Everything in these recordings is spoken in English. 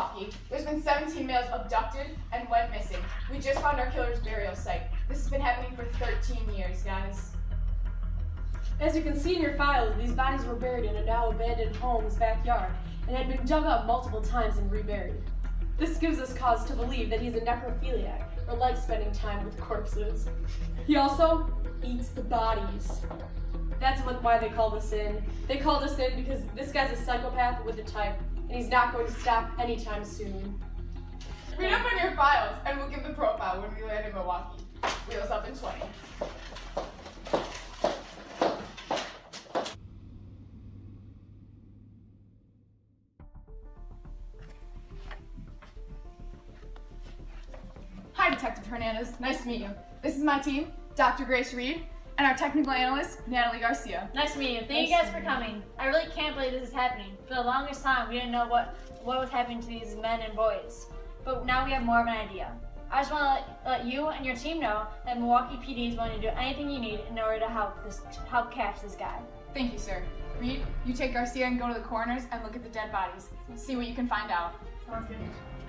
Milwaukee, there's been 17 males abducted and went missing. We just found our killer's burial site. This has been happening for 13 years, guys. As you can see in your files, these bodies were buried in a now abandoned home's backyard and had been dug up multiple times and reburied. This gives us cause to believe that he's a necrophiliac, or likes spending time with corpses. He also eats the bodies. That's why they called us in. They called us in because this guy's a psychopath with a type, and he's not going to stop anytime soon. Read up on your files, and we'll give the profile when we land in Milwaukee. Wheels up in 20. Hi, Detective Hernandez. Nice to meet you. This is my team, Dr. Grace Reed, and our technical analyst, Natalie Garcia. Nice to meet you. Thank you guys for coming. I really can't believe this is happening. For the longest time, we didn't know what was happening to these men and boys. But now we have more of an idea. I just want to let you and your team know that Milwaukee PD is willing to do anything you need in order to help catch this guy. Thank you, sir. Reed, you take Garcia and go to the coroners and look at the dead bodies. See what you can find out. Sounds good.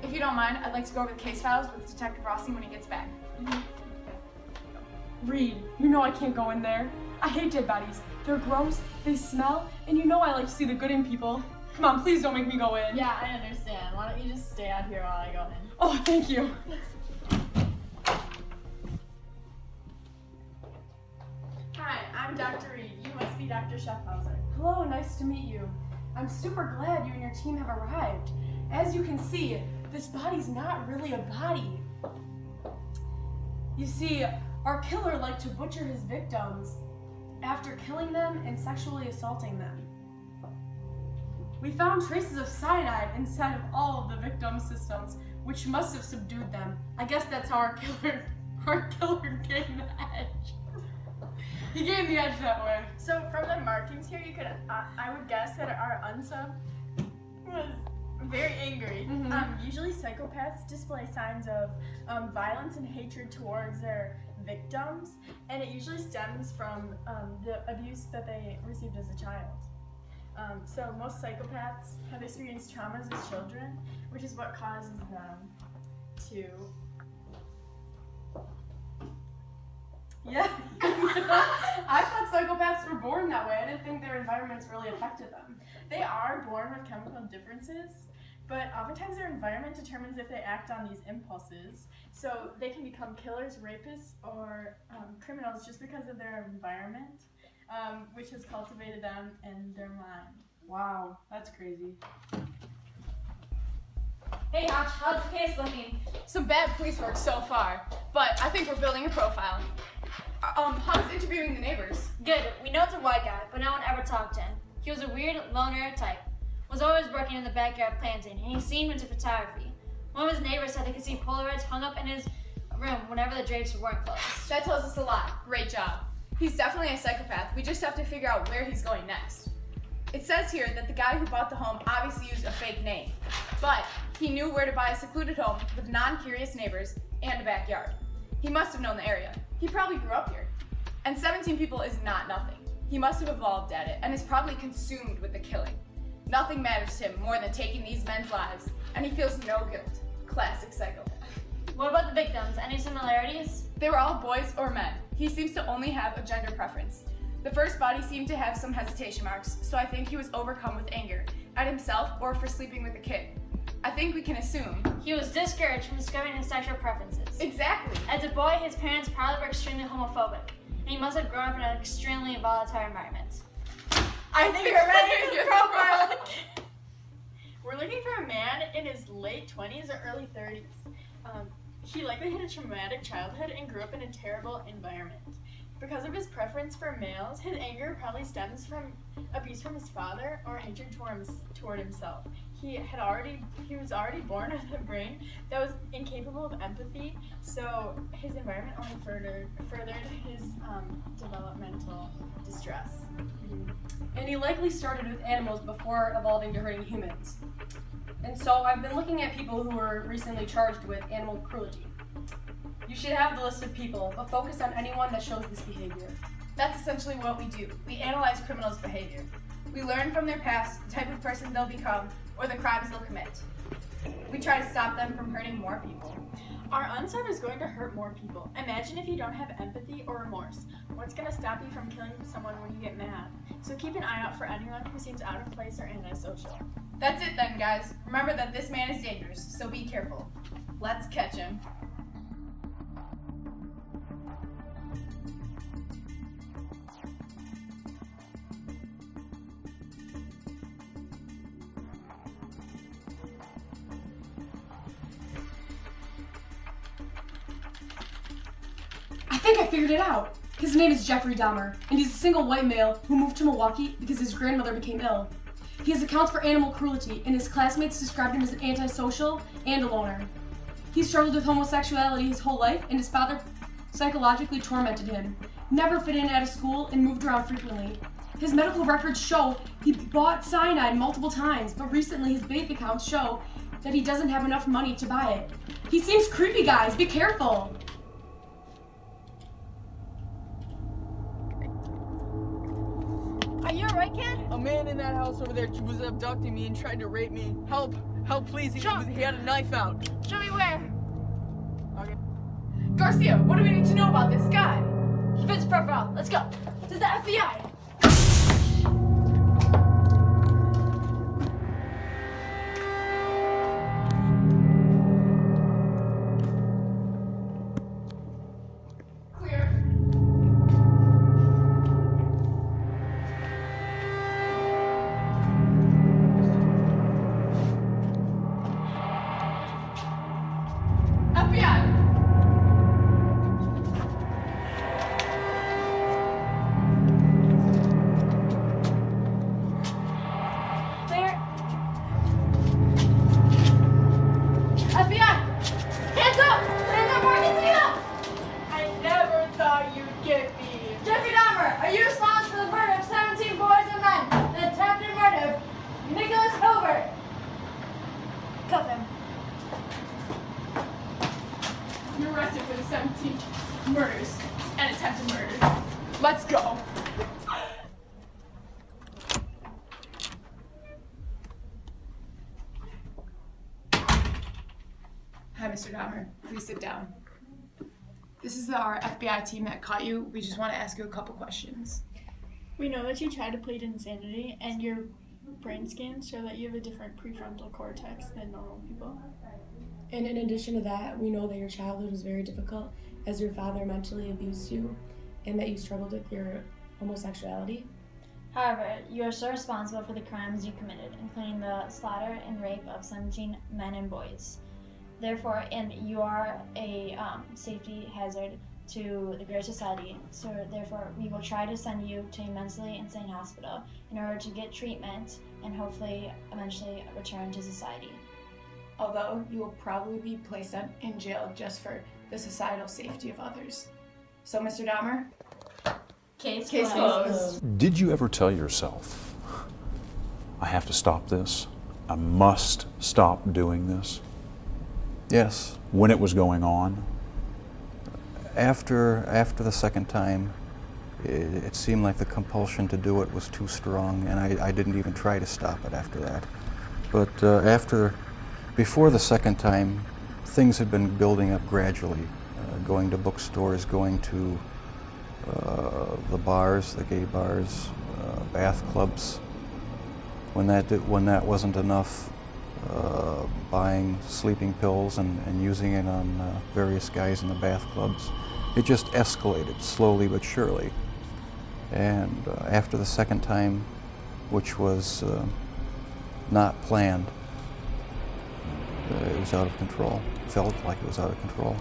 If you don't mind, I'd like to go over the case files with Detective Rossi when he gets back. Reed, you know I can't go in there. I hate dead bodies. They're gross, they smell, and you know I like to see the good in people. Come on, please don't make me go in. Yeah, I understand. Why don't you just stay out here while I go in? Oh, thank you. Hi, I'm Dr. Reed. You must be Dr. Schaffhauser. Hello, nice to meet you. I'm super glad you and your team have arrived. As you can see, this body's not really a body. You see, our killer liked to butcher his victims after killing them and sexually assaulting them. We found traces of cyanide inside of all of the victims' systems, which must have subdued them. I guess that's how our killer gained the edge. He gained the edge that way. So from the markings here, you could I would guess that our unsub was very angry. Usually psychopaths display signs of violence and hatred towards their victims, and it usually stems from the abuse that they received as a child. So most psychopaths have experienced traumas as children, which is what causes them to... Yeah. I thought psychopaths were born that way. I didn't think their environments really affected them. They are born with chemical differences, but oftentimes their environment determines if they act on these impulses. So they can become killers, rapists, or criminals just because of their environment, which has cultivated them in their mind. Wow, that's crazy. Hey Hotch, how's the case looking? Some bad police work so far, but I think we're building a profile. How's interviewing the neighbors? Good. We know it's a white guy, but no one ever talked to him. He was a weird loner type. Was always working in the backyard planting, and he seemed into photography. One of his neighbors said they could see Polaroids hung up in his room whenever the drapes weren't closed. That tells us a lot. Great job. He's definitely a psychopath. We just have to figure out where he's going next. It says here that the guy who bought the home obviously used a fake name, but he knew where to buy a secluded home with non-curious neighbors and a backyard. He must have known the area. He probably grew up here. And 17 people is not nothing. He must have evolved at it and is probably consumed with the killing. Nothing matters to him more than taking these men's lives, and he feels no guilt. Classic psychopath. What about the victims? Any similarities? They were all boys or men. He seems to only have a gender preference. The first body seemed to have some hesitation marks, so I think he was overcome with anger at himself or for sleeping with a kid. I think we can assume He was discouraged from discovering his sexual preferences. exactly. As a boy, his parents probably were extremely homophobic, and he must have grown up in an extremely volatile environment. I think we're ready for the profile. We're looking for a man in his late 20s or early 30s. He likely had a traumatic childhood and grew up in a terrible environment. Because of his preference for males, his anger probably stems from abuse from his father or hatred toward himself. He was already born with a brain that was incapable of empathy, so his environment only furthered his developmental distress. And he likely started with animals before evolving to hurting humans. And so I've been looking at people who were recently charged with animal cruelty. You should have the list of people, but focus on anyone that shows this behavior. That's essentially what we do. We analyze criminals' behavior. We learn from their past the type of person they'll become or the crimes they'll commit. We try to stop them from hurting more people. Our unsub is going to hurt more people. Imagine if you don't have empathy or remorse. What's going to stop you from killing someone when you get mad? So keep an eye out for anyone who seems out of place or antisocial. That's it then, guys. Remember that this man is dangerous, so be careful. Let's catch him. I think I figured it out. His name is Jeffrey Dahmer, and he's a single white male who moved to Milwaukee because his grandmother became ill. He has accounts for animal cruelty, and his classmates described him as antisocial and a loner. He struggled with homosexuality his whole life, and his father psychologically tormented him. Never fit in at a school and moved around frequently. His medical records show he bought cyanide multiple times, but recently his bank accounts show that he doesn't have enough money to buy it. He seems creepy, guys. Be careful. Are you alright, kid? A man in that house over there was abducting me and tried to rape me. Help! Help, please! He had a knife out. Show me where. Okay. Garcia, what do we need to know about this guy? He fits profile. Let's go. This is the FBI. Clear. FBI! Clear. FBI! Hands up! Hands up, Morgan, stand up! I never thought you'd get me. Jeffrey Dahmer, are you responsible for the murder of 17 boys and men? The attempted murder of Nicholas Hilbert. Cuff him. You're arrested for the 17 murders and attempted murder. Let's go. Hi, Mr. Dahmer. Please sit down. This is our FBI team that caught you. We just want to ask you a couple questions. We know that you tried to plead insanity, and your brain scans show that you have a different prefrontal cortex than normal people. And in addition to that, we know that your childhood was very difficult as your father mentally abused you and that you struggled with your homosexuality. However, you are still responsible for the crimes you committed, including the slaughter and rape of 17 men and boys. Therefore, and you are a safety hazard to the greater society, so therefore we will try to send you to a mentally insane hospital in order to get treatment and hopefully eventually return to society. Although you will probably be placed in jail just for the societal safety of others. So, Mr. Dahmer? Case closed. Did you ever tell yourself, I have to stop this? I must stop doing this? Yes. When it was going on? After the second time, it seemed like the compulsion to do it was too strong, and I didn't even try to stop it after that. But before the second time, things had been building up gradually. Going to bookstores, going to the bars, the gay bars, bath clubs. When that wasn't enough, buying sleeping pills and using it on various guys in the bath clubs. It just escalated slowly but surely. And after the second time, which was not planned, it was out of control. Felt like it was out of control.